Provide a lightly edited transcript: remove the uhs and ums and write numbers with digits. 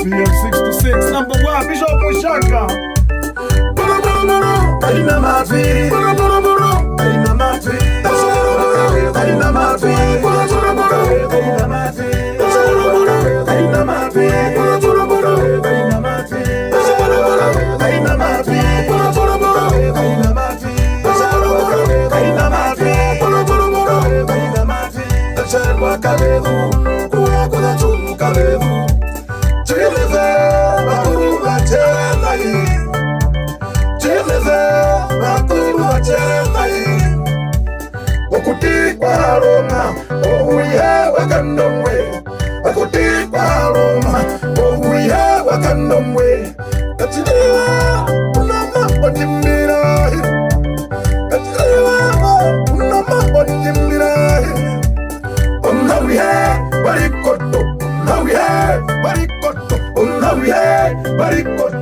PM 6 to 6, number one, Bishop Mushaka. Kaina Matri, Kaina Matri, Kaina Matri, Kaina Matri, Kaina Matri, Barikoto,